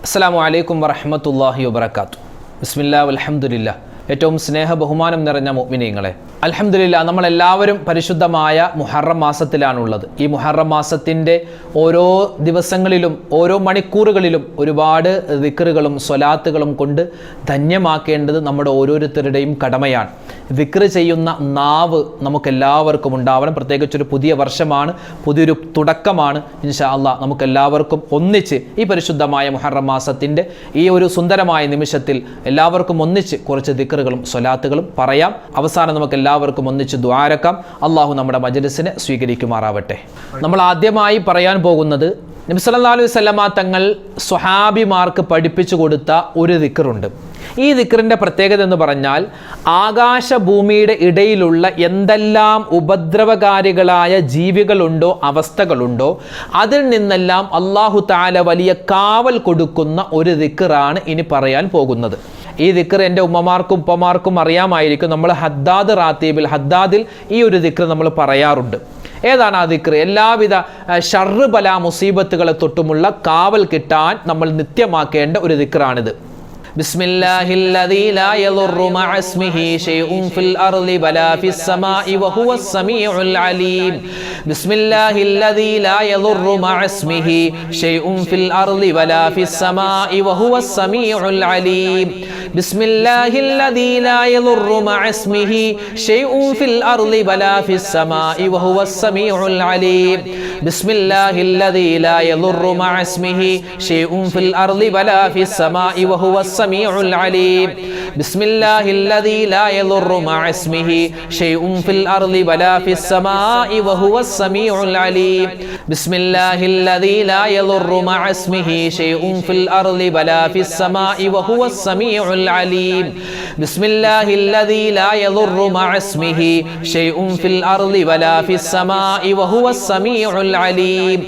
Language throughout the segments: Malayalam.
അസ്സലാമു അലൈക്കും വറഹ്മത്തുള്ളാഹി വബറകാതുഹു. ബിസ്മില്ലാഹി വൽഹംദുലില്ലാഹ്. ഏറ്റവും സ്നേഹ ബഹുമാനം നിറഞ്ഞ മുഅ്മിനീങ്ങളെ, അൽഹംദുലില്ലാഹ് നമ്മളെല്ലാവരും പരിശുദ്ധമായ മുഹറം മാസത്തിലാണുള്ളത്. ഈ മുഹറം മാസത്തിൻ്റെ ഓരോ ദിവസങ്ങളിലും ഓരോ മണിക്കൂറുകളിലും ഒരുപാട് ദിക്റുകളും സ്വലാത്തുകളും കൊണ്ട് ധന്യമാക്കേണ്ടത് നമ്മുടെ ഓരോരുത്തരുടെയും കടമയാണ്. ദിക്റ് ചെയ്യുന്ന നാവ് നമുക്കെല്ലാവർക്കും ഉണ്ടാവണം. പ്രത്യേകിച്ചൊരു പുതിയ വർഷമാണ്, പുതിയൊരു തുടക്കമാണ്. ഇൻഷാ അല്ലാഹ് നമുക്കെല്ലാവർക്കും ഒന്നിച്ച് ഈ പരിശുദ്ധമായ മുഹറം മാസത്തിൻ്റെ ഈ ഒരു സുന്ദരമായ നിമിഷത്തിൽ എല്ലാവർക്കും ഒന്നിച്ച് കുറച്ച് ദിക്റുകളും സ്വലാത്തുകളും പറയാം. അവസാനം നമുക്ക് എല്ലാവർക്കും ഒന്നിച്ച് ദുആരക്കാം. അള്ളാഹു നമ്മുടെ മജ്‌ലിസിനെ സ്വീകരിക്കുമാറാവട്ടെ. നമ്മൾ ആദ്യമായി പറയാൻ പോകുന്നത് നബി സല്ലല്ലാഹു അലൈഹി വസല്ലമ തങ്ങൾ സ്വഹാബിമാർക്ക് പഠിപ്പിച്ചു കൊടുത്ത ഒരു ദിക്റുണ്ട്. ഈ ദിക്റിൻ്റെ പ്രത്യേകത എന്ന് പറഞ്ഞാൽ, ആകാശഭൂമിയുടെ ഇടയിലുള്ള എന്തെല്ലാം ഉപദ്രവകാരികളായ ജീവികളുണ്ടോ, അവസ്ഥകളുണ്ടോ, അതിൽ നിന്നെല്ലാം അല്ലാഹു തആല വലിയ കാവൽ കൊടുക്കുന്ന ഒരു ദിക്റാണ് ഇനി പറയാൻ പോകുന്നത്. ഈ ദിക്ർ എൻ്റെ ഉമ്മമാർക്കും ഉപ്പമാർക്കും അറിയാമായിരിക്കും. നമ്മൾ ഹദ്ദാദിൽ ഈ ഒരു ദിക്ർ നമ്മൾ പറയാറുണ്ട്. ഏതാണ് ആ ദിക്ർ? എല്ലാവിധ ഷർറ് ബലാ മുസീബത്തുകളെ തൊട്ടുമുള്ള കാവൽ കിട്ടാൻ നമ്മൾ നിത്യമാക്കേണ്ട ഒരു ദിക്റാണിത്. ബിസ്മില്ലാഹില്ലദീ ലാ യദുറു മഅ ഇസ്മിഹി ശൈഉൻ ഫിൽ അർളി വലാ ഫിസ് സമാഇ വഹുവസ് സമീഉൽ അലീം. ബിസ്മില്ലാഹില്ലദീ ലാ യദുറു മഅ ഇസ്മിഹി ശൈഉൻ ഫിൽ അർളി വലാ ഫിസ് സമാഇ വഹുവസ് സമീഉൽ അലീം. ബിസ്മില്ലാഹില്ലദീ ലാ യദുറു മഅ ഇസ്മിഹി ശൈഉൻ ഫിൽ അർളി വലാ ഫിസ് സമാഇ വഹുവസ് സമീഉൽ അലീം. ബിസ്മില്ലാഹില്ലദീ ലാ യദുറു മഅ ഇസ്മിഹി ശൈഉൻ ഫിൽ അർളി വലാ ഫിസ് സമാഇ വഹുവസ് السميع العليم. بسم الله الذي لا يضر مع اسمه شيء في الأرض ولا في السماء وهو السميع العليم. بسم الله الذي لا يضر مع اسمه شيء في الأرض ولا في السماء وهو السميع العليم. بسم الله الذي لا يضر مع اسمه شيء في الأرض ولا في السماء وهو السميع العليم.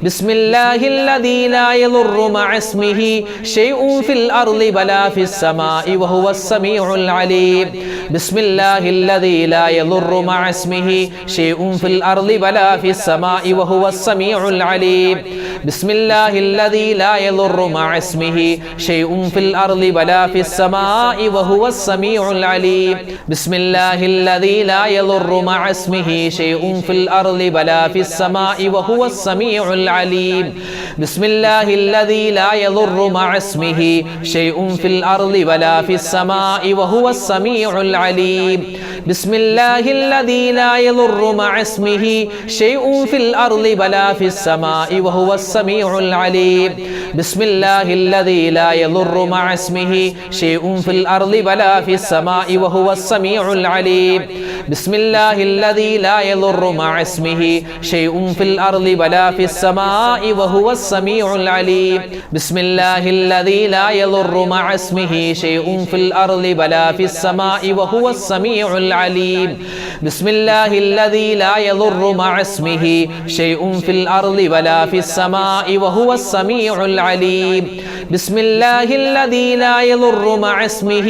بسم الله الذي لا يضر مع اسمه شيء في الأرض ولا في السماء وهو السميع العليم. بسم الله الذي لا يضر مع اسمه شيء في الأرض ولا في السماء وهو السميع العليم. بسم الله الذي لا يضر مع اسمه شيء في الأرض ولا في السماء وهو السميع العليم. بسم الله الذي لا يضر مع اسمه شيء في الأرض ولا في السماء وهو السميع العليم. بسم الله الذي لا يضر مع اسمه شيء في الأرض ولا في السماء وهو السميع العليم. بسم الله الذي لا يضر مع اسمه شيء في الأرض ولا في السماء وهو السميع العليم. بسم الله الذي لا يضر مع اسمه شيء في الأرض ولا في السماء وهو السميع العليم. بسم الله الذي لا يضر مع اسمه شيء في الأرض ولا في السماء وهو السميع العليم. بسم الله الذي لا يضر مع اسمه شيء في الأرض ولا في السماء وهو السميع العليم. بسم الله الذي لا يضر مع اسمه شيء في الأرض ولا في السماء وهو السميع العليم. بسم الله الذي لا يضر مع اسمه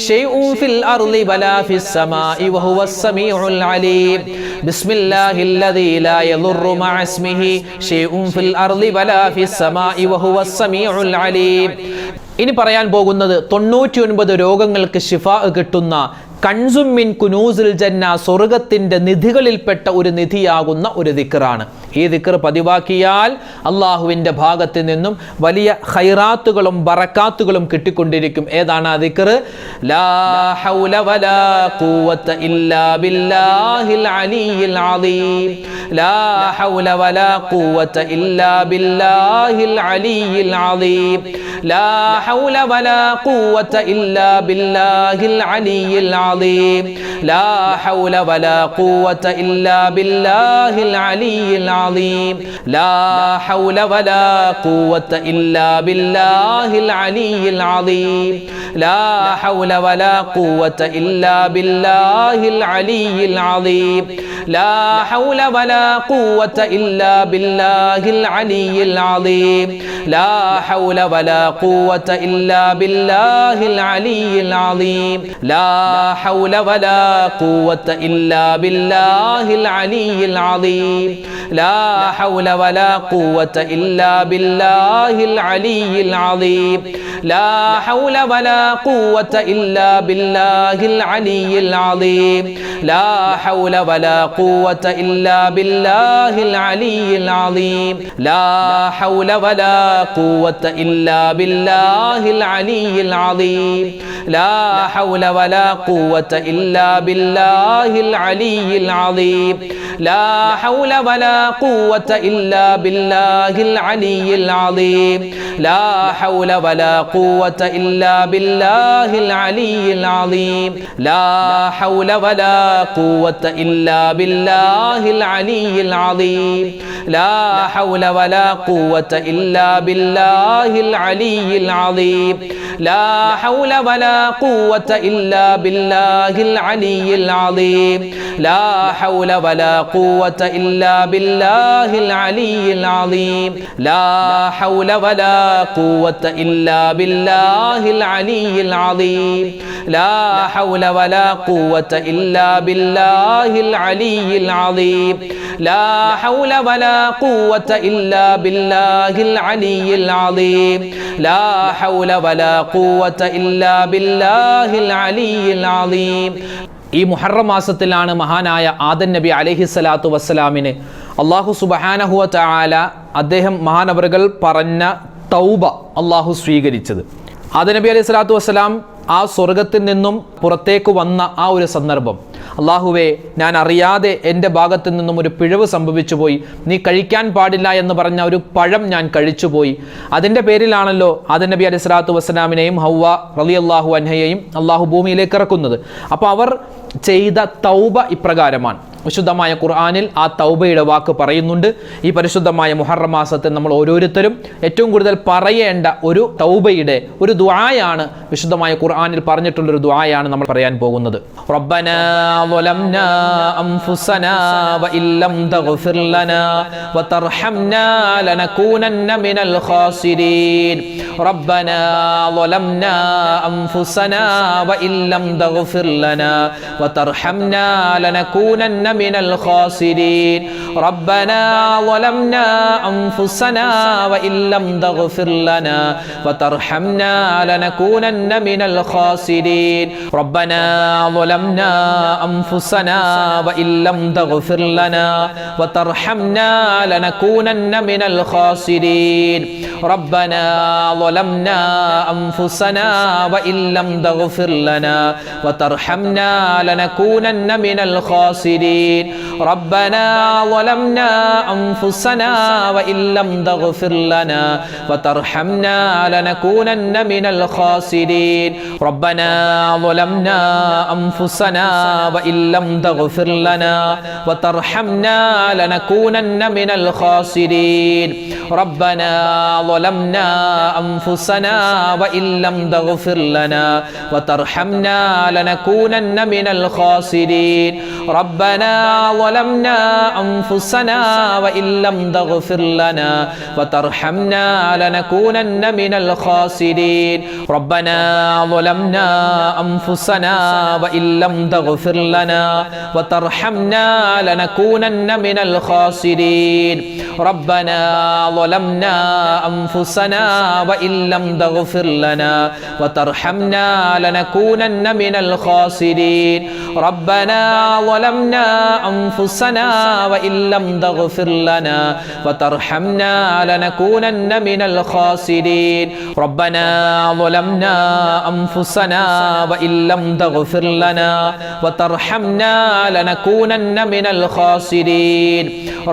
شيء في الأرض ولا في السماء وهو السميع العليم. بسم الله الذي لا يضر مع اسمه شيء في الأرض ولا في السماء وهو السميع العليم. ഇനി പറയാൻ പോകുന്നത് 99 രോഗങ്ങൾക്ക് ശിഫാ കിട്ടുന്ന കൻസും മിൻ കുനൂസിൽ ജന്ന, സ്വർഗത്തിൻ്റെ നിധികളിൽപ്പെട്ട ഒരു നിധിയാകുന്ന ഒരു ദിക്റാണ്. ഈ ദിക്ർ പതിവാക്കിയാൽ അള്ളാഹുവിൻ്റെ ഭാഗത്ത് നിന്നും വലിയ ഖൈറാത്തുകളും ബറക്കാത്തുകളും കിട്ടിക്കൊണ്ടിരിക്കും. ഏതാണ് ആ ദിക്ർ? ലാ ഹൗല വലാ ഖുവത ഇല്ലാ ബില്ലാഹിൽ അലിയിൽ അദീം. ലാ ഹൗല വലാ ഖുവത ഇല്ലാ ബില്ലാഹിൽ അലിയിൽ അദീം. ലാ ഹൗല വലാ ഖുവത ഇല്ലാ ബില്ലാഹിൽ അലിയിൽ العظيم. لا حول ولا قوة إلا بالله العلي العظيم. لا حول ولا قوة إلا بالله العلي العظيم. لا حول ولا قوة إلا بالله العلي العظيم. لا حول ولا قوة إلا بالله العلي العظيم لا حول ولا قوة إلا بالله العلي العظيم لا حول ولا قوة إلا بالله العلي العظيم لا حول ولا قوة إلا بالله العلي العظيم لا حول ولا قوة إلا بالله العلي العظيم لا حول ولا قوة إلا بالله العلي العظيم لا حول ولا قوة إلا بالله العلي العظيم لا حول ولا قوة إلا بالله العلي العظيم لا حول ولا قوة إلا بالله العلي العظيم لا حول ولا قوة إلا بالله العلي العظيم لا حول ولا قوة إلا بالله العلي العظيم لا حول ولا قوة إلا بالله العلي العظيم لا حول ولا قوة إلا بالله العلي العظيم لا حول ولا قوة إلا بالله العلي العظيم لا حول ولا قوة إلا بالله العلي العظيم لا حول ولا قوة إلا بالله العلي العظيم لا حول ولا قوة إلا بالله العلي العظيم لا حول ولا قوة إلا بالله العلي العظيم ഈ മുഹറം മാസത്തിലാണ് മഹാനായ ആദം നബി അലൈഹിസ്സലാത്തു വസ്സലാമിന് അല്ലാഹു സുബ്ഹാനഹു വ തആല അദ്ദേഹം മഹാനവറുകൾ പറഞ്ഞ തൗബ അല്ലാഹു സ്വീകരിച്ചത്. ആദം നബി അലൈഹിസ്സലാത്തു വസ്സലാം ആ സ്വർഗത്തിൽ നിന്നും പുറത്തേക്ക് വന്ന ആ ഒരു സന്ദർഭം, അള്ളാഹുവേ ഞാൻ അറിയാതെ എൻ്റെ ഭാഗത്തു നിന്നും ഒരു പിഴവ് സംഭവിച്ചു പോയി, നീ കഴിക്കാൻ പാടില്ല എന്ന് പറഞ്ഞ ഒരു പഴം ഞാൻ കഴിച്ചുപോയി. അതിൻ്റെ പേരിലാണല്ലോ ആദം നബി അലൈഹി സ്വലാത്തു വസ്സലാമിനെയും ഹവ്വ റളിയല്ലാഹു അൻഹയെയും അള്ളാഹു ഭൂമിയിലേക്ക് ഇറക്കുന്നത്. അപ്പോൾ അവർ ചെയ്ത തൗബ ഇപ്രകാരമാണ്. വിശുദ്ധമായ ഖുർആനിൽ ആ തൗബയുടെ വാക്ക് പറയുന്നുണ്ട്. ഈ പരിശുദ്ധമായ മുഹറം മാസത്തിൽ നമ്മൾ ഓരോരുത്തരും ഏറ്റവും കൂടുതൽ പറയേണ്ട ഒരു തൗബയുടെ ഒരു ദുആയാണ്, വിശുദ്ധമായ ഖുർആനിൽ പറഞ്ഞിട്ടുള്ളൊരു ദുആയാണ് നമ്മൾ പറയാൻ പോകുന്നത്. റബ്ബനാ ളലംനാ അൻഫുസനാ വഇല്ലം തഗ്ഫിർ ലനാ വതർഹംനാ ലനകൂനന്ന മിനൽ ഖാസിരീൻ റബ്ബനാ ളലംനാ അൻഫുസനാ വഇല്ലം തഗ്ഫിർ ലനാ വതർഹംനാ ലനകൂനന്ന من الخاسرين ربنا ظلمنا أنفسنا وإن لم تغفر لنا وترحمنا لنكونن من الخاسرين ربنا ظلمنا أنفسنا وإن لم تغفر لنا وترحمنا لنكونن من الخاسرين ربنا ظلمنا أنفسنا وإن لم تغفر لنا وترحمنا لنكونن من الخاسرين ربنا ظلمنا أنفسنا وإن لم تغفر لنا وترحمنا لنكونن من الخاسرين ربنا ظلمنا أنفسنا وإن لم تغفر لنا وترحمنا لنكونن من الخاسرين ربنا ظلمنا أنفسنا وإن لم تغفر لنا وترحمنا لنكونن من الخاسرين ربنا ظلمنا أنفسنا وإن لم تغفر لنا وترحمنا لنكونن من الخاسرين ربنا ظلمنا أنفسنا وإن لم تغفر لنا وترحمنا لنكونن من الخاسرين ربنا ظلمنا أنفسنا وإن لم تغفر لنا وترحمنا لنكونن من الخاسرين ربنا ظلمنا أنفسنا وإن لم تغفر لنا وترحمنا لنكونن من الخاسرين ربنا ظلمنا أنفسنا وإن لم تغفر لنا وترحمنا لنكونن من الخاسرين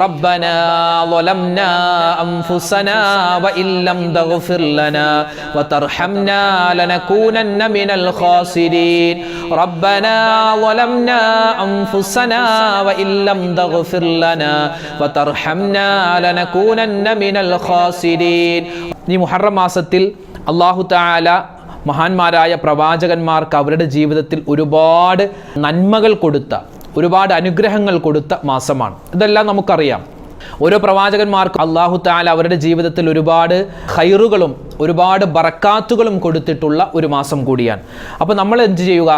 ربنا ظلمنا أنفسنا وإن لم تغفر لنا وترحمنا لنكونن من الخاسرين ربنا ظلمنا أنفسنا وإن لم تغفر لنا وترحمنا لنكونن من الخاسرين ഈ മുഹറം മാസത്തിൽ അല്ലാഹു തആല മഹാന്മാരായ പ്രവാചകന്മാർക്ക് അവരുടെ ജീവിതത്തിൽ ഒരുപാട് നന്മകൾ കൊടുത്ത ഒരുപാട് അനുഗ്രഹങ്ങൾ കൊടുത്ത മാസമാണ്. ഇതെല്ലാം നമുക്കറിയാം. ഓരോ പ്രവാചകന്മാർക്കും അല്ലാഹു തആല അവരുടെ ജീവിതത്തിൽ ഒരുപാട് ഖൈറുകളും ഒരുപാട് ബറക്കാത്തുകളും കൊടുത്തിട്ടുള്ള ഒരു മാസം കൂടിയാണ്. അപ്പോൾ നമ്മൾ എന്ത് ചെയ്യുക?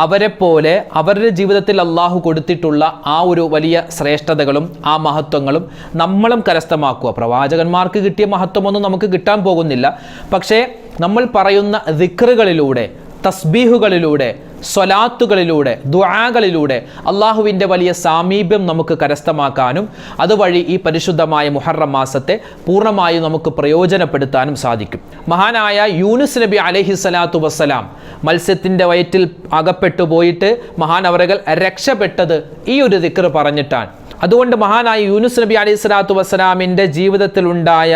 അവരെപ്പോലെ അവരുടെ ജീവിതത്തിൽ അള്ളാഹു കൊടുത്തിട്ടുള്ള ആ ഒരു വലിയ ശ്രേഷ്ഠതകളും ആ മഹത്വങ്ങളും നമ്മളും കരസ്ഥമാക്കുക. പ്രവാചകന്മാർക്ക് കിട്ടിയ മഹത്വമൊന്നും നമുക്ക് കിട്ടാൻ പോകുന്നില്ല. പക്ഷേ നമ്മൾ പറയുന്ന ദിക്റുകളിലൂടെ, തസ്ബീഹുകളിലൂടെ, സ്വലാത്തുകളിലൂടെ, ദുആകളിലൂടെ അള്ളാഹുവിൻ്റെ വലിയ സാമീപ്യം നമുക്ക് കരസ്ഥമാക്കാനും അതുവഴി ഈ പരിശുദ്ധമായ മുഹറം മാസത്തെ പൂർണ്ണമായും നമുക്ക് പ്രയോജനപ്പെടുത്താനും സാധിക്കും. മഹാനായ യൂനുസ് നബി അലൈഹിസ്സലാത്തു വസ്സലാം മത്സ്യത്തിൻ്റെ വയറ്റിൽ അകപ്പെട്ടു പോയിട്ട് മഹാനവറുകൾ രക്ഷപ്പെട്ടത് ഈ ഒരു ദിക്ർ പറഞ്ഞിട്ടാണ്. അതുകൊണ്ട് മഹാനായ യൂനുസ് നബി അലൈഹി സ്വലാത്തു വസ്സലാമിൻ്റെ ജീവിതത്തിലുണ്ടായ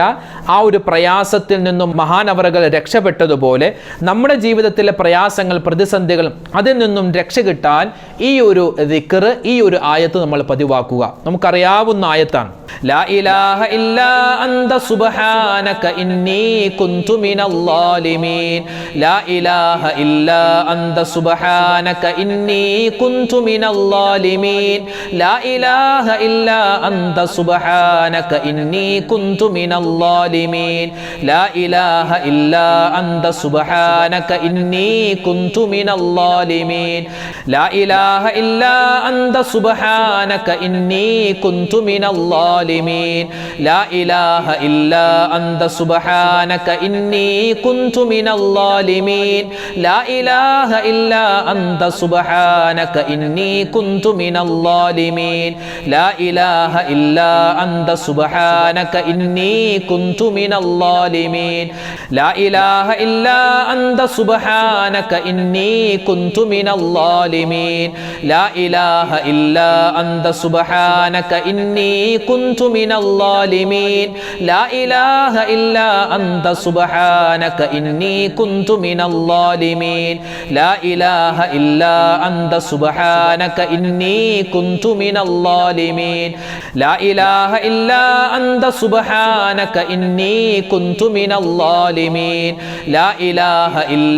ആ ഒരു പ്രയാസത്തിൽ നിന്നും മഹാനവറുകൾ രക്ഷപ്പെട്ടതുപോലെ നമ്മുടെ ജീവിതത്തിലെ പ്രയാസങ്ങൾ, പ്രതിസന്ധികൾ, അതിൽ നിന്നും രക്ഷ കിട്ടാൻ ഈ ഒരു ദിക്ർ, ഈ ഒരു ആയത്ത് നമ്മൾ പതിവാക്കുക. നമുക്കറിയാവുന്ന ആയത്താണ്. ലാ ഇലാഹ ഇല്ലാ അന്ത സുബ്ഹാനക ഇന്നി കുന്തു മിനൽ ളാലിമീൻ. ലാ ഇലാഹ ഇല്ലാ അന്ത സുബ്ഹാനക ഇന്നി കുന്തു മിനൽ ളാലിമീൻ. ലാ ഇലാഹ ഇല്ലാ അന്ത സുബ്ഹാനക ഇന്നി കുന്തു മിനൽ ളാലിമീൻ. ലാ ഇലാഹ ഇല്ലാ അന്ത സുബ്ഹാനക ഇന്നി കുന്തു മിനൽ ളാലിമീൻ. ലാ ഇലാഹ ഇല്ലാ അന്ത സുബ്ഹാനക ഇന്നി കുന്തു മിനൽ ളാലിമീൻ. ലാ ഇലാഹ ഇല്ലാ അന്ത സുബ്ഹാനക ഇന്നി കുന്തു മിനൽ ളാലിമീൻ. ലാ ഇലാഹ ഇല്ലാ അന്ത സുബ്ഹാനക ഇന്നി കുന്തു മിനൽ ളാലിമീൻ. ലാ ഇലാഹ ഇല്ലാ അന്ത സുബ്ഹാനക ഇന്നി കുന്തു മിനൽ ളാലിമീൻ. ലാ ഇലാഹ ഇല്ലാ അന്ത സുബ്ഹാനക ഇന്നി കുന്തു മിനൽ ളാലിമീൻ. ലാ ഇലാഹ ഇല്ലാ അന്ത സുബ്ഹാനക ഇന്നി കുന്തു മിനൽ ളാലിമീൻ. ലാ ഇലാഹ ഇല്ലാ അന്ത സുബ്ഹാനക ഇന്നി കുന്തു മിനൽ ളാലിമീൻ. ലാ ഇലാഹ ഇല്ലാ അന്ത സുബ്ഹാനക ഇന്നി കുന്തു മിനൽ ളാലിമീൻ. ലാ ഇലാഹ ഇല്ലാ അന്ത സുബ്ഹാനക ഇന്നി കുന്തു മിനൽ ളാലിമീൻ. ലാ ഇലാഹ ഇല്ലാ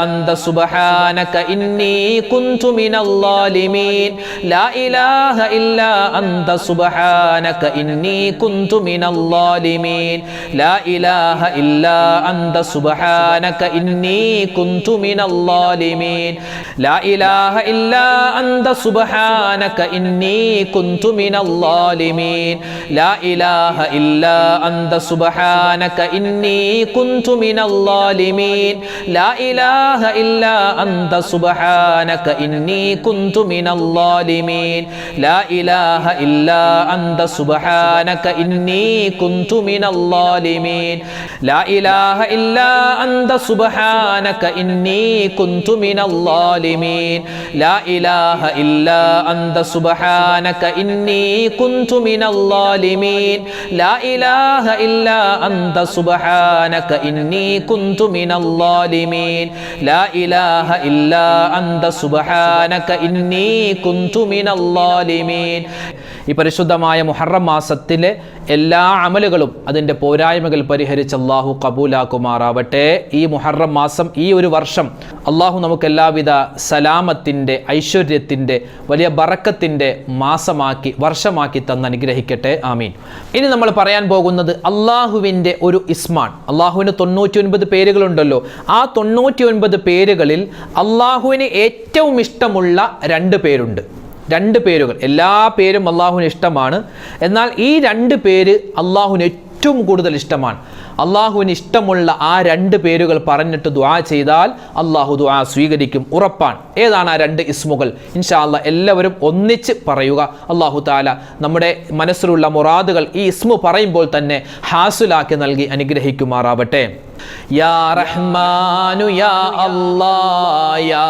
അന്ത സുബ്ഹാനക ഇന്നി കുന്തു മിനൽ ളാലിമീൻ. ലാ ഇലാഹ ഇല്ലാ അന്ത സുബ്ഹാനക ഇന്നി കുന്തു മിനൽ ളാലിമീൻ. ലാ ഇലാഹ ഇല്ലാ അന്ത സുബ്ഹാനക ഇന്നി കുന്തു മിനൽ ളാലിമീൻ. ലാ ഇലാഹ ഇല്ലാ അന്ത സുബ്ഹാനക ഇന്നി കുന്തു മിനൽ ളാലിമീൻ. ലാ ഇലാഹ ഇല്ലാ അന്ത സുബ്ഹാനക ഇന്നി കുന്തു മിനൽ ളാലിമീൻ. ലാ ഇലാഹ ഇല്ലാ അന്ത സുബ്ഹാനക ഇന്നി കുന്തു മിനൽ ളാലിമീൻ. ലാ ഇലാഹ ഇല്ലാ അന്ത സുബ്ഹാനക ഇന്നി കുന്തു മിനൽ ളാലിമീൻ. ലാ ഇലാഹ ഇല്ലാ അന്ത സുബ്ഹാനക ഇന്നി കുന്തു മിനൽ ളാലിമീൻ. ലാ ഇലാഹ ഇല്ലാ അന്ത സുബ്ഹാനക ഇന്നി കുന്തു മിനൽ ളാലിമീൻ. ലാ ഇലാഹ ഇല്ലാ അന്ത സുബ്ഹാനക ഇന്നി കുന്തു മിനൽ ളാലിമീൻ. ലാ ഇലാഹ ഇല്ലാ അന്ത സുബ്ഹാനക ഇന്നി കുന്തു മിനൽ ളാലിമീൻ. ഈ പരിശുദ്ധമായ മുഹറം മാസത്തിലെ എല്ലാ അമലുകളും അതിൻ്റെ പോരായ്മകൾ പരിഹരിച്ച് അള്ളാഹു കബൂലാക്കുമാറാവട്ടെ. ഈ മുഹറം മാസം, ഈ ഒരു വർഷം അള്ളാഹു നമുക്ക് എല്ലാവിധ സലാമത്തിൻ്റെ, ഐശ്വര്യത്തിൻ്റെ, വലിയ ബറക്കത്തിൻ്റെ മാസമാക്കി, വർഷമാക്കി തന്ന് അനുഗ്രഹിക്കട്ടെ. ആമീൻ. ഇനി നമ്മൾ പറയാൻ പോകുന്നത് അള്ളാഹുവിൻ്റെ ഒരു ഇസ്മാൻ. അള്ളാഹുവിന് 99 പേരുകളുണ്ടല്ലോ. ആ 99 പേരുകളിൽ അള്ളാഹുവിന് ഏറ്റവും ഇഷ്ടമുള്ള 2 പേരുണ്ട്. 2 പേരുകൾ. എല്ലാ പേരും അള്ളാഹുവിന് ഇഷ്ടമാണ്. എന്നാൽ ഈ 2 പേര് അള്ളാഹുവിന് ഏറ്റവും കൂടുതൽ ഇഷ്ടമാണ്. അള്ളാഹുവിന് ഇഷ്ടമുള്ള ആ 2 പേരുകൾ പറഞ്ഞിട്ട് ദുആ ചെയ്താൽ അള്ളാഹു ദുആ സ്വീകരിക്കും, ഉറപ്പാണ്. ഏതാണ് ആ 2 ഇസ്മുകൾ? ഇൻഷാ അല്ലാഹ് എല്ലാവരും ഒന്നിച്ച് പറയുക. അള്ളാഹു തആല നമ്മുടെ മനസ്സിലുള്ള മുറാദുകൾ ഈ ഇസ്മു പറയുമ്പോൾ തന്നെ ഹാസുലാക്കി നൽകി അനുഗ്രഹിക്കുമാറാവട്ടെ. യാ റഹ്മാനു യാ അല്ലാഹ്, യാ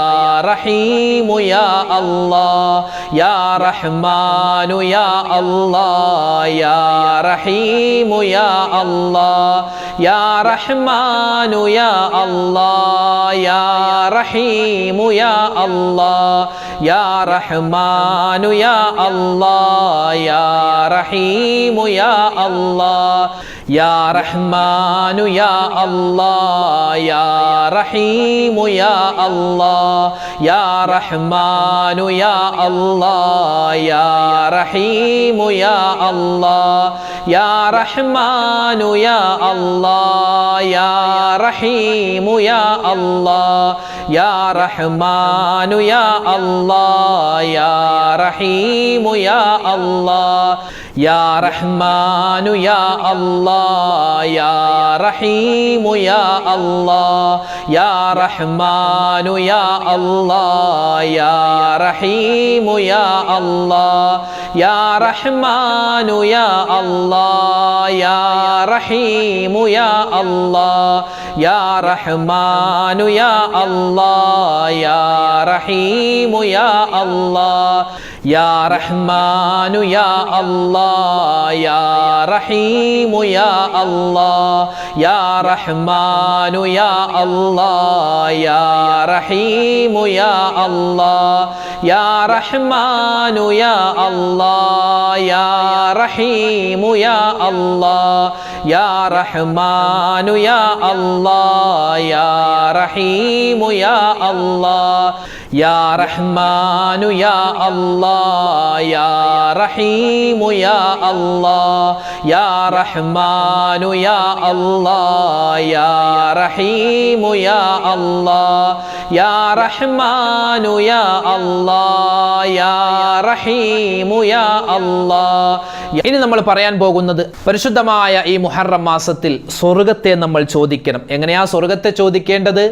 റഹീമു യാ അല്ലാഹ്, യാ റഹ്മാനു യാ അല്ലാഹ്, യാ റഹീമു യാ അല്ലാഹ്, യാ റഹ്മാനു യാ അല്ലാഹ്, യാ റഹീമു യാ അല്ലാഹ്, യാ റഹ്മാനു യാ അല്ലാഹ്, യാ റഹീമു യാ അല്ലാഹ്, യാ റഹ്മാനു യാ അല്ലാഹ്, യാ റഹീമു യാ അല്ലാഹ് യാ റഹ്മാനു യാ അല്ലാഹ് യാ റഹീമു യാ അല്ലാഹ് യാ റഹ്മാനു യാ അല്ലാഹ് യാ റഹീമു യാ അല്ലാഹ് യാ റഹ്മാനു യാ അല്ലാഹ് യാ റഹീമു യാ അല്ലാഹ് യാ റഹ്മാനു യാ അല്ലാഹ് യാ റഹീമു യാ അല്ലാഹ് യാ റഹ്മാനു യാ അല്ലാഹ് യാ റഹീമു യാ അല്ലാഹ് യാ റഹ്മാനു യാ അല്ലാഹ് യാ റഹീമു യാ അല്ലാഹ് യാ റഹ്മാനു യാ അല്ലാഹ് യാ റഹീമു യാ അല്ലാഹ് യാ റഹ്മാനു യാ അല്ലാഹ് യാ റഹീമു യാ അല്ലാഹ് യാ റഹ്മാനു യാ അല്ലാഹ് യാ റഹീമു യാ അല്ലാഹ് യാ റഹ്മാനു യാ അല്ലാഹ് യാ റഹീമു യാ അല്ലാഹ് യാ റഹ്മാനു യാ അല്ലാഹ് യാ റഹീമു യാ അല്ലാഹ് യാ റഹ്മാനു യാ അല്ലാഹ് യാ റഹീമു യാ അല്ലാഹ് യാ റഹ്മാനു യാ അല്ലാഹ് യാ റഹീമു യാ അല്ലാഹ് യാ റഹ്മാനു യാ അല്ലാഹ് യാ റഹീമു യാ അല്ലാഹ്. ഇനി നമ്മൾ പറയാൻ പോകുന്നത് പരിശുദ്ധമായ ഈ മുഹറം മാസത്തിൽ സ്വർഗത്തെ നമ്മൾ ചോദിക്കണം. എങ്ങനെയാ സ്വർഗത്തെ ചോദിക്കേണ്ടത്?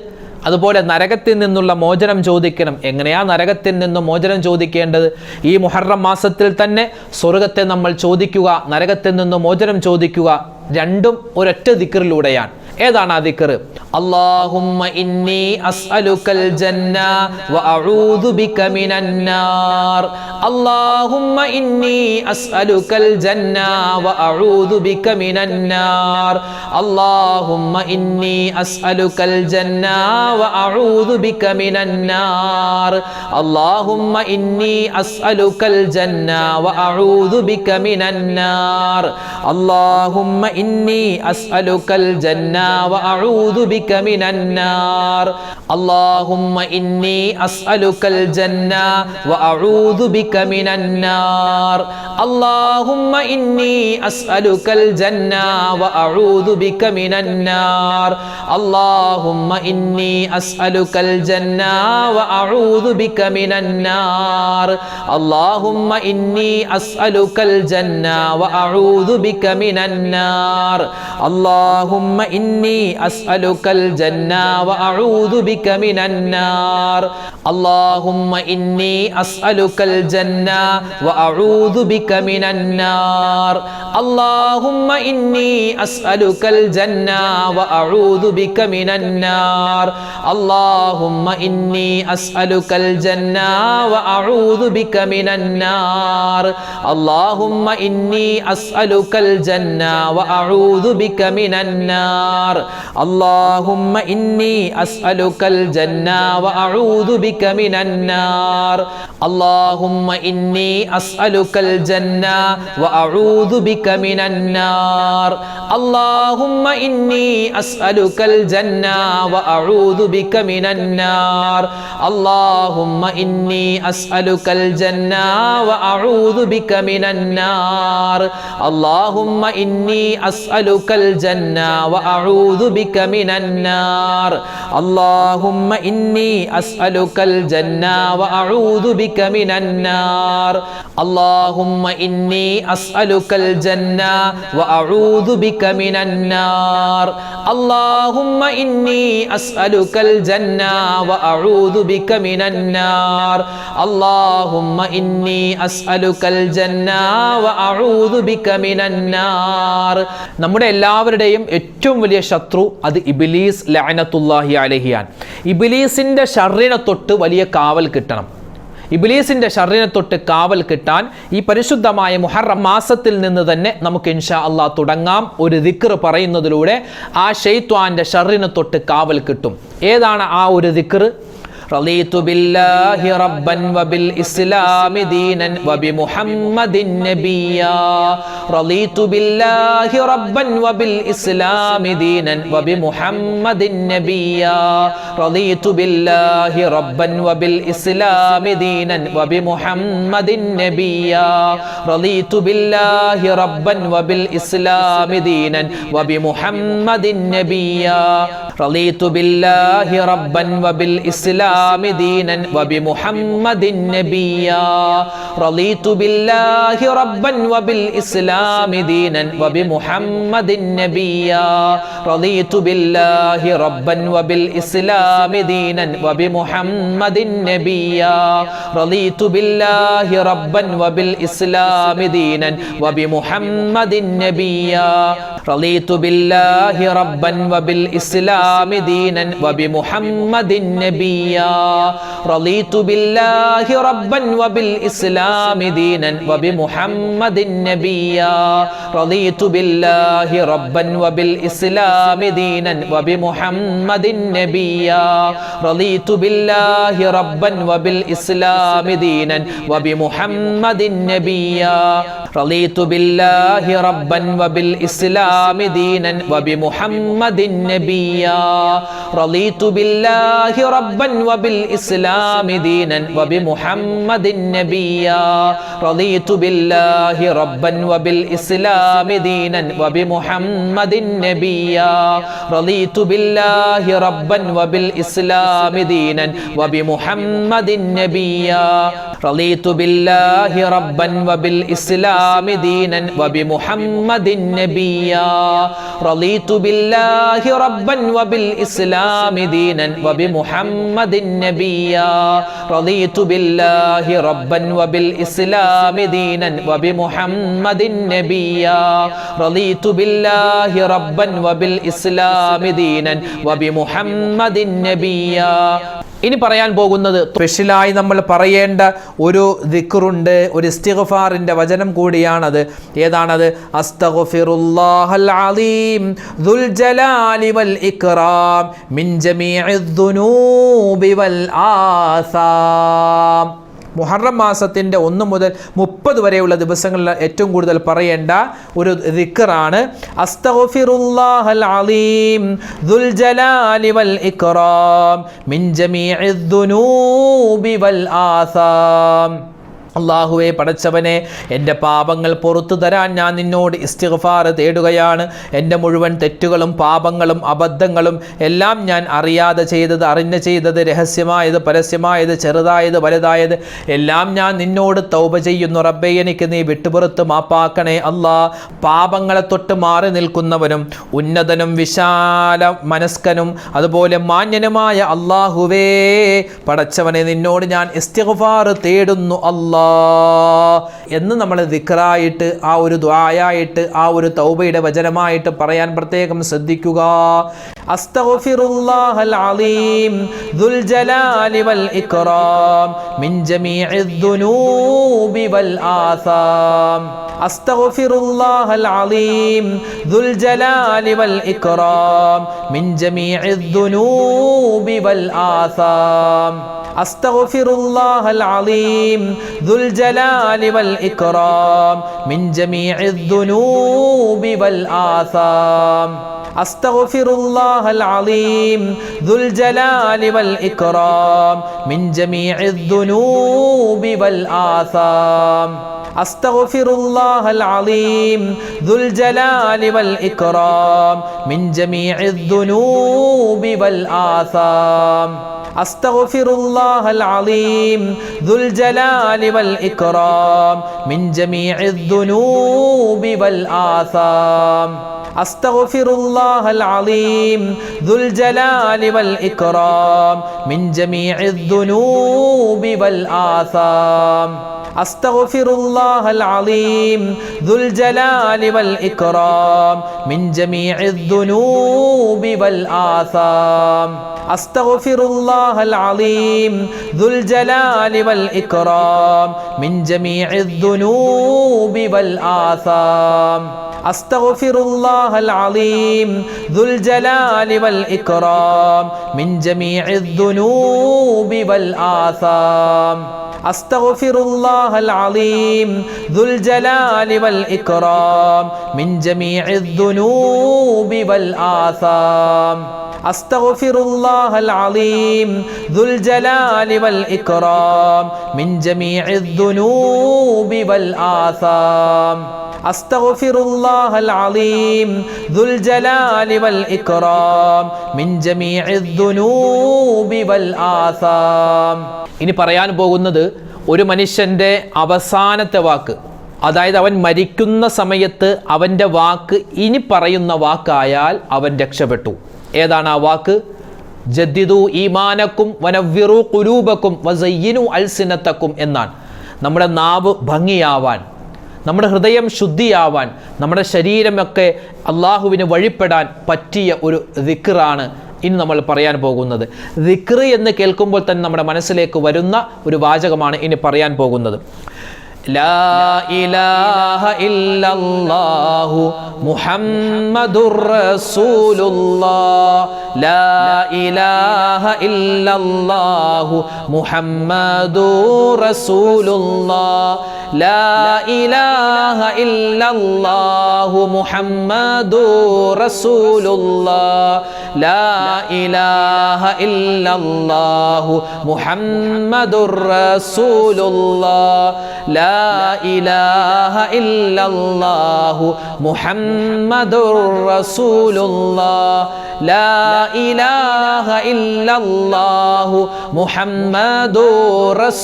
അതുപോലെ നരകത്തിൽ നിന്നുള്ള മോചനം ചോദിക്കണം. എങ്ങനെയാ നരകത്തിൽ നിന്ന് മോചനം ചോദിക്കേണ്ടത്? ഈ മുഹറം മാസത്തിൽ തന്നെ സ്വർഗത്തെ നമ്മൾ ചോദിക്കുക, നരകത്തിൽ നിന്ന് മോചനം ചോദിക്കുക. രണ്ടും ഒരൊറ്റ ദിക്റിലൂടെയാണ്. ഏതാണ് ആ ദിക്ർ? അല്ലാഹുമ്മ ഇന്നി അസ്അലുക്കൽ ജന്ന വ അഊദു ബിക മിനൻ നാർ. അല്ലാഹുമ്മ ഇന്നി അസ്അലുക്കൽ ജന്ന വ അഊദു ബിക മിനൻ നാർ. അല്ലാഹുമ്മ ഇന്നി അസ്അലുക്കൽ ജന്ന വ അഊദു ബിക മിനൻ നാർ. അല്ലാഹുമ്മ ഇന്നി അസ്അലുക്കൽ ജന്ന വ അഊദു ബിക മിനൻ നാർ. അല്ലാഹുമ്മ ഇന്നി അസ്അലുക്കൽ ജന്ന വ അഊദു ബിക മിനൻ നാർ. അല്ലാഹുമ്മ ഇന്നി അസ്അലുക്കൽ ജന്ന വ അഊദു ബിക മിനൻ നാർ. അല്ലാഹുമ്മ ഇന്നി അസ്അലുക്കൽ ജന്ന വ അഊദു ബിക മിനൻ നാർ. അല്ലാഹുമ്മ ഇന്നി അസ്അലുക്കൽ ജന്ന വ അഊദു ബിക മിനൻ നാർ. അല്ലാഹുമ്മ ഇന്നി അസ്അലുക്കൽ ജന്ന വ അഊദു ബിക മിനൻ നാർ. അല്ലാഹുമ്മ ഇന്നി അസ്അലുക്കൽ ജന്ന വ അഊദു ബിക മിനൻ നാർ. അല്ലാഹുമ്മ ഇന്നി അസ്അലുക്കൽ ജന്ന വ അഊദു ബിക മിനൻ നാർ. അല്ലാഹുമ്മ ഇന്നി അസ്അലുക്കൽ ജന്ന വ അഊദു ബിക മിനൻ നാർ. അല്ലാഹുമ്മ ഇന്നി അസ്അലുക്കൽ ജന്ന വ അഊദു ബിക മിനൻ നാർ. അല്ലാഹുമ്മ ഇന്നി അസ്അലുക്കൽ ജന്ന വ അഊദു ബിക മിനൻ നാർ. അല്ലാഹുമ്മ ഇന്നി അസ്അലുക്കൽ ജന്ന വ അഊദു ബിക മിനൻ നാർ. അല്ലാഹുമ്മ ഇന്നി അസ്അലുക്കൽ ജന്ന വ അഊദു ബിക മിനൻ നാർ. അല്ലാഹുമ്മ ഇന്നി അസ്അലുക്കൽ ജന്ന വ അഊദു ബിക മിനൻ നാർ. അല്ലാഹുമ്മ ഇന്നി അസ്അലുക്കൽ ജന്ന വ അഊദു ബിക മിനൻ നാർ. അല്ലാഹുമ്മ ഇന്നി അസ്അലുക്കൽ ജന്ന വ അഊദു ബിക മിനൻ നാർ. അല്ലാഹുമ്മ ഇന്നി അസ്അലുക്കൽ ജന്ന വ അഊദു ബിക മിനൻ നാർ. അല്ലാഹുമ്മ ഇന്നി അസ്അലുക്കൽ ജന്ന വ അഊദു ബിക മിനൻ നാർ. അല്ലാഹുമ്മ ഇന്നി അസ്അലുക്കൽ ജന്ന വ അഊദു ബിക മിനൻ നാർ. അല്ലാഹുമ്മ ഇന്നി അസ്അലുക്കൽ ജന്ന വ അഊദു ബിക മിനൻ നാർ. നമ്മുടെ എല്ലാവരുടെയും ഏറ്റവും വലിയ ശത്രു അത് ഇബ്ലീസ് ലഅനത്തുല്ലാഹി അലൈഹിയാണ്. ഇബ്ലീസിന്റെ ശർറിനെ തൊട്ട് വലിയ കാവൽ കിട്ടണം. ഇബ്ലീസിന്റെ ശർറിനെ തൊട്ട് കാവൽ കിട്ടാൻ ഈ പരിശുദ്ധമായ മുഹറം മാസത്തിൽ നിന്ന് തന്നെ നമുക്ക് ഇൻഷാ അല്ലാഹ് തുടങ്ങാം. ഒരു ദിക്ർ പറയുന്നതിലൂടെ ആ ശൈത്വാന്റെ ശർറിനെ തൊട്ട് കാവൽ കിട്ടും. ഏതാണ് ആ ഒരു ദിക്ർ? റളീതു ബില്ലാഹി റബ്ബൻ വബിൽ ഇസ്ലാമി ദീനൻ വബിമുഹമ്മദിൻ നബിയ്യാ റളീതു ബില്ലാഹി റബ്ബൻ വബിൽ ഇസ്ലാമി ദീനൻ വബിമുഹമ്മദിൻ നബിയ്യാ റളീതു ബില്ലാഹി റബ്ബൻ വബിൽ ഇസ്ലാമി ദീനൻ വബിമുഹമ്മദിൻ നബിയ്യാ റളീതു ബില്ലാഹി റബ്ബൻ വബിൽ ഇസ്ലാമി ദീനൻ വബിമുഹമ്മദിൻ നബിയ്യാ റളീതു ബില്ലാഹി റബ്ബൻ വബിൽ ഇസ്ലാമി ദീനൻ വബിമുഹമ്മദിൻ നബിയ്യാ റളീതു ബില്ലാഹി റബ്ബൻ വബിൽ ഇസ്ലാമി ദീനൻ വബിമുഹമ്മദിൻ നബിയ്യാ റളീതു ബില്ലാഹി റബ്ബൻ വബിൽ ഇസ്ലാമി ദീനൻ വബിമുഹമ്മദിൻ നബിയ്യാ റളീതു ബില്ലാഹി റബ്ബൻ വബിൽ ഇസ്ലാമി ദീനൻ വബിമുഹമ്മദിൻ നബിയ്യാ റളീതു ബില്ലാഹി റബ്ബൻ വബിൽ ഇസ്ലാമി ദീനൻ വബിമുഹമ്മദിൻ നബിയ്യാ റളീതു ബില്ലാഹി റബ്ബൻ വബിൽ ഇസ്ലാമി ദീനൻ വബിമുഹമ്മദിൻ നബിയ്യാ റളീതു ബില്ലാഹി റബ്ബൻ വബിൽ ഇസ്ലാമി ദീനൻ വബിമുഹമ്മദിൻ നബിയ്യാ റളീതു ബില്ലാഹി റബ്ബൻ വബിൽ ഇസ്ലാമി ദീനൻ വബിമുഹമ്മദിൻ നബിയ്യാ റളീതു ബില്ലാഹി റബ്ബൻ വബിൽ ഇസ്ലാമി ദീനൻ വബിമുഹമ്മദിൻ നബിയ്യാ റളീതു ബില്ലാഹി റബ്ബൻ വബിൽ ഇസ്ലാമി ദീനൻ വബിമുഹമ്മദിൻ നബിയ്യാ റളീതു ബില്ലാഹി റബ്ബൻ വബിൽ ഇസ്ലാമി ദീനൻ വബിമുഹമ്മദിൻ നബിയ്യാ റളീതു ബില്ലാഹി റബ്ബൻ വബിൽ ഇസ്ലാമി ദീനൻ വബിമുഹമ്മദിൻ നബിയ്യാ റളീതു ബില്ലാഹി റബ്ബൻ വബിൽ ഇസ്ലാമി ദീനൻ വബിമുഹമ്മദിൻ നബിയ്യാ റളീതു ബില്ലാഹി റബ്ബൻ വബിൽ ഇസ്ലാമി ദീനൻ വബിമുഹമ്മദിൻ നബിയ്യാ റളീതു ബില്ലാഹി റബ്ബൻ വബിൽ ഇസ്ലാമി ദീനൻ വബിമുഹമ്മദിൻ നബിയ്യാ റളീതു ബില്ലാഹി റബ്ബൻ വബിൽ ഇസ്ലാമി ദീനൻ വബിമുഹമ്മദിൻ നബിയ്യാ. ഇനി പറയാൻ പോകുന്നത് സ്പെഷ്യലായി നമ്മൾ പറയേണ്ട ഒരു ദിക്റുണ്ട്, ഒരു ഇസ്തിഗ്ഫാറിന്റെ വചനം കൂടിയാണത്. ഏതാണത്? അസ്തഗ്ഫിറുല്ലാഹൽ അലീം ദുൽ ജലാലി വൽ ഇക്റാം മിൻ ജമീഇദ് ദുനൂബി വൽ ആസാം. മുഹറം മാസത്തിൻ്റെ 1 മുതൽ 30 വരെയുള്ള ദിവസങ്ങളിൽ ഏറ്റവും കൂടുതൽ പറയേണ്ട ഒരു ദിക്റാണ് അസ്തഗ്ഫിറുല്ലാഹൽ അലീം ദുൽ ജലാലി വൽ ഇക്റാം മിൻ ജമീഇദ് ദുനൂബി വൽ ആസാം. അല്ലാഹുവേ, പടച്ചവനെ, എൻ്റെ പാപങ്ങൾ പുറത്തു തരാൻ ഞാൻ നിന്നോട് ഇസ്തിഗ്ഫാർ തേടുകയാണ്. എൻ്റെ മുഴുവൻ തെറ്റുകളും പാപങ്ങളും അബദ്ധങ്ങളും എല്ലാം ഞാൻ അറിയാതെ ചെയ്തത്, അറിഞ്ഞ് ചെയ്തത്, രഹസ്യമായത്, പരസ്യമായത്, ചെറുതായത്, വലുതായത് എല്ലാം ഞാൻ നിന്നോട് തൗബ ചെയ്യുന്നു. റബ്ബേ, എനിക്ക് നീ വിട്ടുപുറത്ത് മാപ്പാക്കണേ അല്ലാ. പാപങ്ങളെ തൊട്ട് മാറി നിൽക്കുന്നവനും ഉന്നതനും വിശാല മനസ്കനും അതുപോലെ മാന്യനുമായ അല്ലാഹുവേ, പടച്ചവനെ, നിന്നോട് ഞാൻ ഇസ്തിഗ്ഫാർ തേടുന്നു അല്ലാ എന്ന് നമ്മൾ ദിക്റായിട്ട്, ആ ഒരു ദുആയായിട്ട്, ആ ഒരു തൗബയുടെ വചനമായിട്ട് പറയാൻ പ്രത്യേകം ശ്രദ്ധിക്കുക. അസ്തഗ്ഫിറുല്ലാഹൽ അലീം ദുൽ ജലാലി വൽ ഇക്റാം മിൻ ജമീഇദ് ദുനൂബി വൽ ആസാം. അസ്തഗ്ഫിറുല്ലാഹൽ അലീം ദുൽ ജലാലി വൽ ഇക്റാം മിൻ ജമീഇദ് ദുനൂബി വൽ ആസാം. അസ്തഗ്ഫിറുല്ലാഹൽ അലീം ദുൽ ജലാലി വൽ ഇക്റാം മിൻ ജമീഇദ് ദുനൂബി വൽ ആസാം. അസ്തഗ്ഫിറുല്ലാഹൽ അലീം ദുൽ ജലാലി വൽ ഇക്റാം മിൻ ജമീഇദ് ദുനൂബി വൽ ആസാം. അസ്തഗ്ഫിറുല്ലാഹൽ അലീം ദുൽ ജലാലി വൽ ഇക്റാം മിൻ ജമീഇദ് ദുനൂബി വൽ ആസാം. അസ്തഗ്ഫിറുല്ലാഹൽ അലീം ദുൽ ജലാലി വൽ ഇക്റാം മിൻ ജമീഇദ് ദുനൂബി വൽ ആസാം. അസ്തഗ്ഫിറുല്ലാഹൽ അലീം ദുൽ ജലാലി വൽ ഇക്റാം മിൻ ജമീഇദ് ദുനൂബി വൽ ആസാം. അസ്തഗ്ഫിറുല്ലാഹൽ അലീം ദുൽ ജലാലി വൽ ഇക്റാം മിൻ ജമീഇദ് ദുനൂബി വൽ ആസാം. അസ്തഗ്ഫിറുല്ലാഹൽ അലീം ദുൽ ജലാലി വൽ ഇക്റാം മിൻ ജമീഇദ് ദുനൂബി വൽ ആസാം. അസ്തഗ്ഫിറുല്ലാഹൽ അലീം ദുൽ ജലാലി വൽ ഇക്റാം മിൻ ജമീഇദ് ദുനൂബി വൽ ആസാം. അസ്തഗ്ഫിറുല്ലാഹൽ അലീം ദുൽ ജലാലി വൽ ഇക്റാം മിൻ ജമീഇദ് ദുനൂബി വൽ ആസാം. അസ്തഗ്ഫിറുല്ലാഹൽ അലീം ദുൽ ജലാലി വൽ ഇക്റാം മിൻ ജമീഇദ് ദുനൂബി വൽ ആസാം. അസ്തഗ്ഫിറുല്ലാഹൽ അലീം ദുൽ ജലാലി വൽ ഇക്റാം മിൻ ജമീഇദ് ദുനൂബി വൽ ആസാം. ഇനി പറയാൻ പോകുന്നത് ഒരു മനുഷ്യൻ്റെ അവസാനത്തെ വാക്ക്, അതായത് അവൻ മരിക്കുന്ന സമയത്ത് അവൻ്റെ വാക്ക് ഇനി പറയുന്ന വാക്കായാൽ അവൻ രക്ഷപ്പെട്ടു. ഏതാണ് ആ വാക്ക്? ജദ്ദിദു ഈമാനക്കും വനവ്വിറു ഖുലൂബക്കും വസയ്യിനു അൽസിനത്തക്കും എന്നാണ്. നമ്മുടെ നാവ് ഭംഗിയാവാൻ, നമ്മുടെ ഹൃദയം ശുദ്ധിയാവാൻ, നമ്മുടെ ശരീരമൊക്കെ അള്ളാഹുവിന് വഴിപ്പെടാൻ പറ്റിയ ഒരു ദിക്റാണ് ഇനി നമ്മൾ പറയാൻ പോകുന്നത്. ദിക്ർ എന്ന് കേൾക്കുമ്പോൾ തന്നെ നമ്മുടെ മനസ്സിലേക്ക് വരുന്ന ഒരു വാചകമാണ് ഇനി പറയാൻ പോകുന്നത്. ലാ ഇലാഹ ഇല്ലല്ലാഹു മുഹമ്മദുർ റസൂലുള്ളാഹ്. ലാ ഇലാഹ ഇല്ലല്ലാഹു മുഹമ്മദുർ റസൂലുള്ളാഹ്. ലാ ഇലാഹ ഇല്ലല്ലാഹു മുഹമ്മദുർ റസൂലുള്ളാഹ്. ലാ ഇലാഹ ഇല്ലല്ലാഹു മുഹമ്മദുർ റസൂലുള്ളാഹ്. ലാ ഇലാഹ ഇല്ലല്ലാഹു മുഹമ്മദുർ റസൂലുള്ളാഹ്. ലാ ഇലാഹ ഇല്ലല്ലാഹു മുഹമ്മദുർ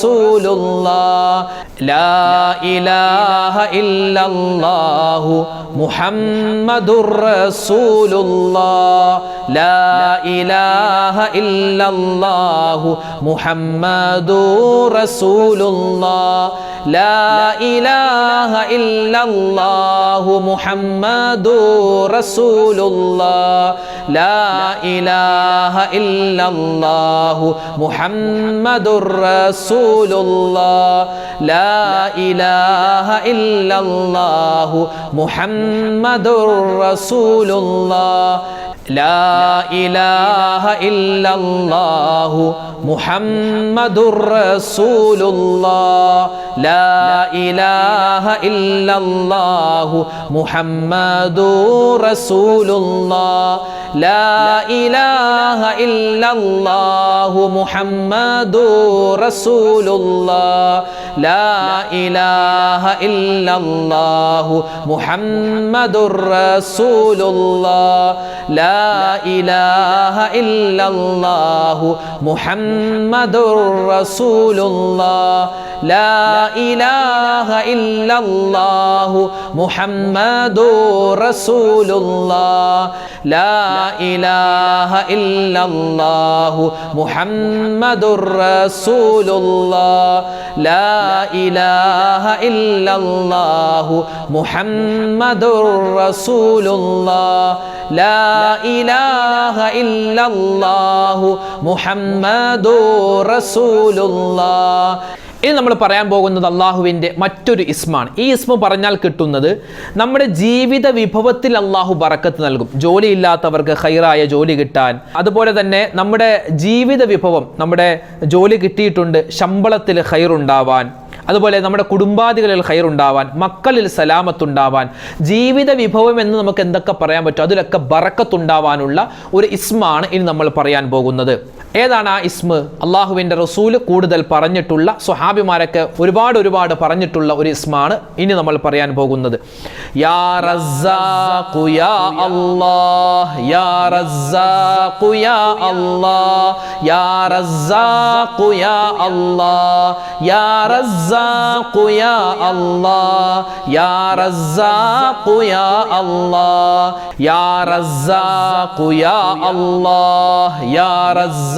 റസൂലുള്ളാഹ്. ലാ ഇലാഹ ഇല്ലല്ലാഹു മുഹമ്മദുർ റസൂലുള്ളാഹ്. ലാ ഇലാഹ ഇല്ലല്ലാഹു മുഹമ്മദുർ റസൂലുള്ളാഹ്. ലാ ഇലാഹ ഇല്ലല്ലാഹു മുഹമ്മദുർ റസൂലുള്ളാഹ്. ലാ ഇലാഹ ഇല്ലല്ലാഹു മുഹമ്മദുർ റസൂലുള്ളാഹ്. ലാ ഇലാഹ ഇല്ലല്ലാഹു മുഹമ്മദുർ റസൂലുള്ളാഹ്. ലാ ഇലാഹ ഇല്ലല്ലാഹു മുഹമ്മദുർ റസൂലുള്ളാഹ്. ലാ ഇലാഹ ഇല്ലല്ലാഹു മുഹമ്മദുർ റസൂലുള്ളാഹ്. ലാ ഇലാഹ ഇല്ലല്ലാഹു മുഹമ്മദുർ റസൂലുള്ളാഹ്. ലാ ഇലാഹ ഇല്ലല്ലാഹു മുഹമ്മദുർ റസൂലുള്ളാഹ്. ലാ ഇലാഹ ഇല്ലല്ലാഹു മുഹമ്മദുർ റസൂലുള്ളാഹ്. ലാ ഇലാഹ ഇല്ലല്ലാഹു മുഹമ്മദുർ റസൂലുള്ളാഹ്. ലാ ഇലാഹ ഇല്ലല്ലാഹു മുഹമ്മദുർ റസൂലുള്ളാഹ്. ലാ ഇലാഹ ഇല്ലല്ലാഹു മുഹമ്മദുർ റസൂലുള്ളാഹ്. ലാ ഇലാഹ ഇല്ലല്ലാഹു മുഹമ്മദുർ റസൂലുള്ളാഹ്. ഇനി നമ്മൾ പറയാൻ പോകുന്നത് അള്ളാഹുവിൻ്റെ മറ്റൊരു ഇസ്മാണ്. ഈ ഇസ്മ പറഞ്ഞാൽ കിട്ടുന്നത് നമ്മുടെ ജീവിത വിഭവത്തിൽ അള്ളാഹു ബറക്കത്ത് നൽകും. ജോലിയില്ലാത്തവർക്ക് ഖൈറായ ജോലി കിട്ടാൻ, അതുപോലെ തന്നെ നമ്മുടെ ജീവിത വിഭവം, നമ്മുടെ ജോലി കിട്ടിയിട്ടുണ്ട്, ശമ്പളത്തിൽ ഖൈറുണ്ടാവാൻ, അതുപോലെ നമ്മുടെ കുടുംബാദികളിൽ ഖൈറുണ്ടാവാൻ, മക്കളിൽ സലാമത്തുണ്ടാവാൻ, ജീവിത വിഭവം എന്ന് നമുക്ക് എന്തൊക്കെ പറയാൻ പറ്റും അതിലൊക്കെ ബറക്കത്തുണ്ടാവാനുള്ള ഒരു ഇസ്മാണ് ഇനി നമ്മൾ പറയാൻ പോകുന്നത്. ഏതാണ് ആ ഇസ്മ? അള്ളാഹുവിൻ്റെ റസൂല് കൂടുതൽ പറഞ്ഞിട്ടുള്ള, സ്വഹാബിമാരൊക്കെ ഒരുപാട് പറഞ്ഞിട്ടുള്ള ഒരു ഇസ്മാണ് ഇനി നമ്മൾ പറയാൻ പോകുന്നത്. യാ റസ്സാഖു യാ അല്ലാഹ്, യാ റസ്സാഖു യാ അല്ലാഹ്, യാ റസ്സാഖു യാ അല്ലാഹ്, യാ റസ്സാഖു യാ അല്ലാഹ്, യാ റസ്സാഖു യാ അല്ലാഹ്, യാ റസ്സാഖു യാ അല്ലാഹ്, യാ റസ്സാഖു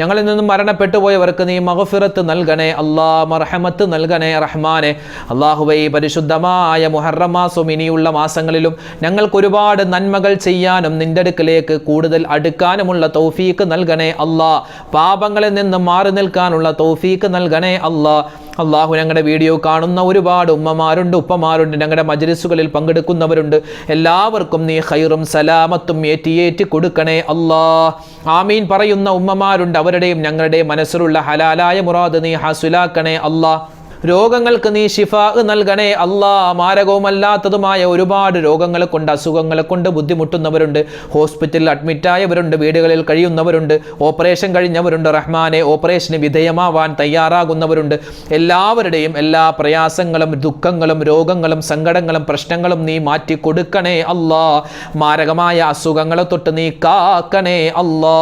ഞങ്ങളിൽ നിന്നും മരണപ്പെട്ടു പോയവർക്ക് നീ മഗ്ഫിറത്ത് നൽകണേ അല്ലാ, മർഹമത്ത് നൽകണേ റഹ്മാനെ. അല്ലാഹുവേ, ഈ പരിശുദ്ധമായ മുഹറം മാസവും ഇനിയുള്ള മാസങ്ങളിലും ഞങ്ങൾക്ക് ഒരുപാട് നന്മകൾ ചെയ്യാനും നിന്റെ അടുക്കലേക്ക് കൂടുതൽ അടുക്കാനുമുള്ള തൗഫീക്ക് നൽകണേ അല്ലാ. പാപങ്ങളിൽ നിന്ന് മാറി നിൽക്കാനുള്ള തൗഫീക്ക് നൽകണേ അല്ലാ. അള്ളാഹു, ഞങ്ങളുടെ വീഡിയോ കാണുന്ന ഒരുപാട് ഉമ്മമാരുണ്ട്, ഉപ്പമാരുണ്ട്, ഞങ്ങളുടെ മജ്ലിസുകളിൽ പങ്കെടുക്കുന്നവരുണ്ട്. എല്ലാവർക്കും നീ ഖൈറും സലാമത്തും ഏറ്റി കൊടുക്കണേ അല്ലാ. ആമീൻ പറയുന്ന ഉമ്മമാരുണ്ട്, അവരുടെയും ഞങ്ങളുടെയും മനസ്സിലുള്ള ഹലാലായ മുറാദ് നീ ഹാസുലാക്കണേ അല്ലാ. രോഗങ്ങൾക്ക് നീ ശിഫാ നൽകണേ അല്ലാ. മാരകവുമല്ലാത്തതുമായ ഒരുപാട് രോഗങ്ങളെ കൊണ്ട്, അസുഖങ്ങളെ കൊണ്ട് ബുദ്ധിമുട്ടുന്നവരുണ്ട്. ഹോസ്പിറ്റലിൽ അഡ്മിറ്റായവരുണ്ട്, വീടുകളിൽ കഴിയുന്നവരുണ്ട്, ഓപ്പറേഷൻ കഴിഞ്ഞവരുണ്ട്. റഹ്മാനെ, ഓപ്പറേഷന് വിധേയമാവാൻ തയ്യാറാകുന്നവരുണ്ട്. എല്ലാവരുടെയും എല്ലാ പ്രയാസങ്ങളും ദുഃഖങ്ങളും രോഗങ്ങളും സങ്കടങ്ങളും പ്രശ്നങ്ങളും നീ മാറ്റി കൊടുക്കണേ അല്ലാ. മാരകമായ അസുഖങ്ങളെ തൊട്ട് നീ കാക്കണേ അല്ലാ.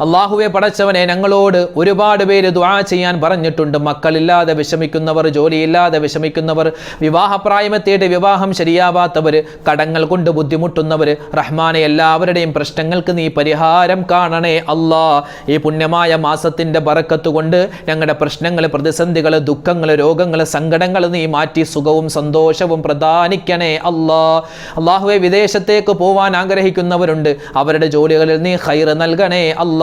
അള്ളാഹുവെ പടച്ചവനെ, ഞങ്ങളോട് ഒരുപാട് പേര് ദുആ ചെയ്യാൻ പറഞ്ഞിട്ടുണ്ട്. മക്കളില്ലാതെ വിഷമിക്കുന്നവർ, ജോലിയില്ലാതെ വിഷമിക്കുന്നവർ, വിവാഹപ്രായമെത്തിയിട്ട് വിവാഹം ശരിയാവാത്തവർ, കടങ്ങൾ കൊണ്ട് ബുദ്ധിമുട്ടുന്നവർ. റഹ്മാനെ, എല്ലാവരുടെയും പ്രശ്നങ്ങൾക്ക് നീ പരിഹാരം കാണണേ അല്ലാ. ഈ പുണ്യമായ മാസത്തിൻ്റെ ബറക്കത്ത് കൊണ്ട് ഞങ്ങളുടെ പ്രശ്നങ്ങൾ, പ്രതിസന്ധികൾ, ദുഃഖങ്ങൾ, രോഗങ്ങൾ, സങ്കടങ്ങൾ നീ മാറ്റി സുഖവും സന്തോഷവും പ്രദാനിക്കണേ അല്ലാ. അള്ളാഹുവെ, വിദേശത്തേക്ക് പോവാൻ ആഗ്രഹിക്കുന്നവരുണ്ട്, അവരുടെ ജോലികളിൽ നീ ഖൈർ നൽകണേ അല്ലാ.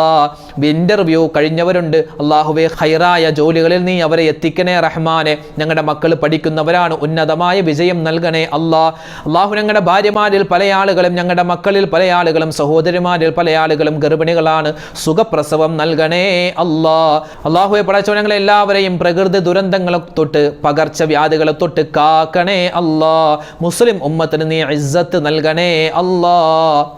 ഇന്റർവ്യൂ കഴിഞ്ഞവരുണ്ട്. അള്ളാഹുവെ, ഖൈറായ ജോലികളിൽ നീ അവരെ എത്തിക്കണേ റഹ്മാനെ. ഞങ്ങളുടെ മക്കൾ പഠിക്കുന്നവരാണ്, ഉന്നതമായ വിജയം നൽകണേ അല്ലാ. അള്ളാഹു, ഞങ്ങളുടെ ഭാര്യമാരിൽ പല ആളുകളും, ഞങ്ങളുടെ മക്കളിൽ പല ആളുകളും, സഹോദരിമാരിൽ പല ആളുകളും ഗർഭിണികളാണ്. സുഖപ്രസവം നൽകണേ അല്ലാ. അള്ളാഹുവെ പടച്ചോ, ഞങ്ങളെ എല്ലാവരെയും പ്രകൃതി ദുരന്തങ്ങളെ തൊട്ട്, പകർച്ചവ്യാധികളെ തൊട്ട് കാക്കണേ അല്ലാ. മുസ്ലിം ഉമ്മത്തിന് നീ ഇസ്സത്ത് നൽകണേ അല്ലാ.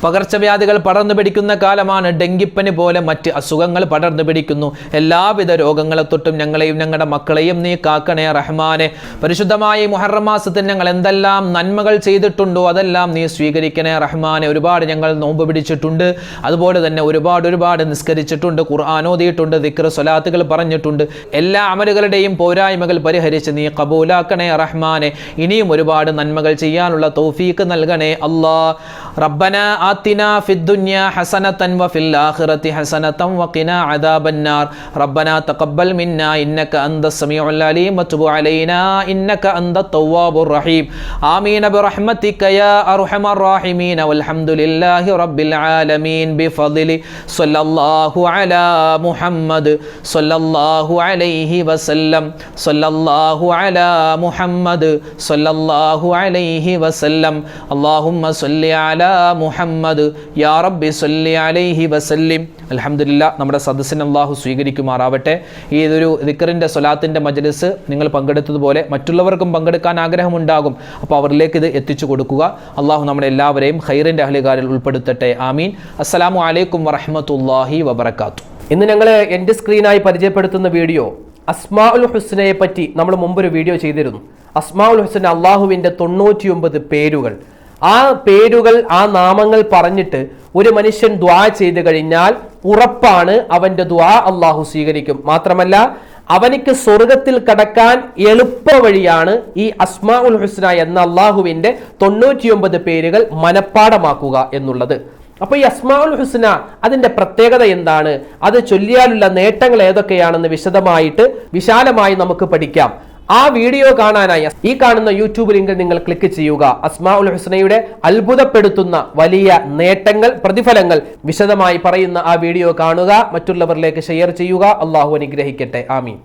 പകർച്ചവ്യാധികൾ പടർന്നു പിടിക്കുന്ന കാലമാണ്. ഡെങ്കിപ്പനി പോലെ മറ്റ് അസുഖങ്ങൾ പടർന്നു പിടിക്കുന്നു. എല്ലാവിധ രോഗങ്ങളെ തൊട്ടും ഞങ്ങളെയും ഞങ്ങളുടെ മക്കളെയും നീ കാക്കണേ റഹ്മാനെ. പരിശുദ്ധമായ മുഹറം മാസത്തിൽ ഞങ്ങൾ എന്തെല്ലാം നന്മകൾ ചെയ്തിട്ടുണ്ടോ അതെല്ലാം നീ സ്വീകരിക്കണേ റഹ്മാനെ. ഒരുപാട് ഞങ്ങൾ നോമ്പ് പിടിച്ചിട്ടുണ്ട്, അതുപോലെ തന്നെ ഒരുപാട് നിസ്കരിച്ചിട്ടുണ്ട്, ഖുർആൻ ഓതിയിട്ടുണ്ട്, ദിക്ർ സ്വലാത്തുകൾ പറഞ്ഞിട്ടുണ്ട്. എല്ലാ അമലുകളുടെയും പോരായ്മകൾ പരിഹരിച്ച് നീ ഖബൂലാക്കണേ റഹ്മാനെ. ഇനിയും ഒരുപാട് നന്മകൾ ചെയ്യാനുള്ള തൗഫീക്ക് നൽകണേ അല്ലാ. റബ്ബനാ ആതിനാ ഫിദ്ദുനിയാ ഹസനതൻ വഫിൽ ആഖിറതി ഹസനതൻ വഖിനാ അദാബന്നാർ. റബ്ബനാ തഖബ്ബൽ മിന്നാ ഇന്നക അന്തസ് സമീഉൽ അലീം വതുബ് അലൈനാ ഇന്നക അന്തത് തവ്വാബുർ റഹീം. ആമീൻ ബിറഹ്മതിക യാ അർഹമർ റഹീമീൻ. വൽഹംദുലില്ലാഹി റബ്ബിൽ ആലമീൻ. ബിഫദ്ലി സ്വല്ലല്ലാഹു അലാ മുഹമ്മദ് സ്വല്ലല്ലാഹു അലൈഹി വസല്ലം. സ്വല്ലല്ലാഹു അലാ മുഹമ്മദ് സ്വല്ലല്ലാഹു അലൈഹി വസല്ലം. അല്ലാഹുമ്മ സ്വല്ലി അലാ മുഹമ്മദ് യാ റബ്ബി സ്വല്ലി അലൈഹി വസല്ലിം. അൽഹംദുലില്ലാഹ്, നമ്മുടെ സദസ്സിനെ അല്ലാഹു സ്വീകരിക്കുമാറാവട്ടെ. ഈ ഒരു ദിക്റിൻ്റെ സ്വലാത്തിൻ്റെ മജ്ലിസ് നിങ്ങൾ പങ്കെടുത്തതുപോലെ മറ്റുള്ളവർക്കും പങ്കെടുക്കാൻ ആഗ്രഹമുണ്ടാകും. അപ്പോൾ അവരിലേക്ക് ഇത് എത്തിച്ചു കൊടുക്കുക. അല്ലാഹു നമ്മുടെ എല്ലാവരെയും ഖൈറിൻ്റെ അഹ്ലുകാരിൽ ഉൾപ്പെടുത്തട്ടെ. ആമീൻ. അസ്സലാമു അലൈക്കും വറഹ്മത്തുള്ളാഹി വബറകാതുഹു. ഇന്ന് ഞങ്ങൾ എൻ്റെ സ്ക്രീനായി പരിചയപ്പെടുത്തുന്ന വീഡിയോ അസ്മാഉൽ ഹുസ്നയെ പറ്റി നമ്മൾ മുമ്പൊരു വീഡിയോ ചെയ്തിരുന്നു. അസ്മാഉൽ ഹുസ്ന, അള്ളാഹുവിൻ്റെ 99 പേരുകൾ. ആ പേരുകൾ, ആ നാമങ്ങൾ പറഞ്ഞിട്ട് ഒരു മനുഷ്യൻ ദുആ ചെയ്തു കഴിഞ്ഞാൽ ഉറപ്പാണ് അവന്റെ ദുആ അള്ളാഹു സ്വീകരിക്കും. മാത്രമല്ല, അവനിക്ക് സ്വർഗത്തിൽ കടക്കാൻ എളുപ്പ വഴിയാണ് ഈ അസ്മാഉൽ ഹുസ്ന എന്ന അള്ളാഹുവിന്റെ 99 പേരുകൾ മനഃപ്പാടമാക്കുക എന്നുള്ളത്. അപ്പൊ ഈ അസ്മാഉൽ ഹുസ്ന, അതിന്റെ പ്രത്യേകത എന്താണ്, അത് ചൊല്ലിയാലുള്ള നേട്ടങ്ങൾ ഏതൊക്കെയാണെന്ന് വിശാലമായി നമുക്ക് പഠിക്കാം. ആ വീഡിയോ കാണാനായി ഈ കാണുന്ന യൂട്യൂബ് ലിങ്കിൽ നിങ്ങൾ ക്ലിക്ക് ചെയ്യുക. അസ്മാഉൽ ഹുസ്നയുടെ അത്ഭുതപ്പെടുത്തുന്ന വലിയ നേട്ടങ്ങൾ, പ്രതിഫലങ്ങൾ വിശദമായി പറയുന്ന ആ വീഡിയോ കാണുക. മറ്റുള്ളവരിലേക്ക് ഷെയർ ചെയ്യുക. അള്ളാഹു അനുഗ്രഹിക്കട്ടെ. ആമീൻ.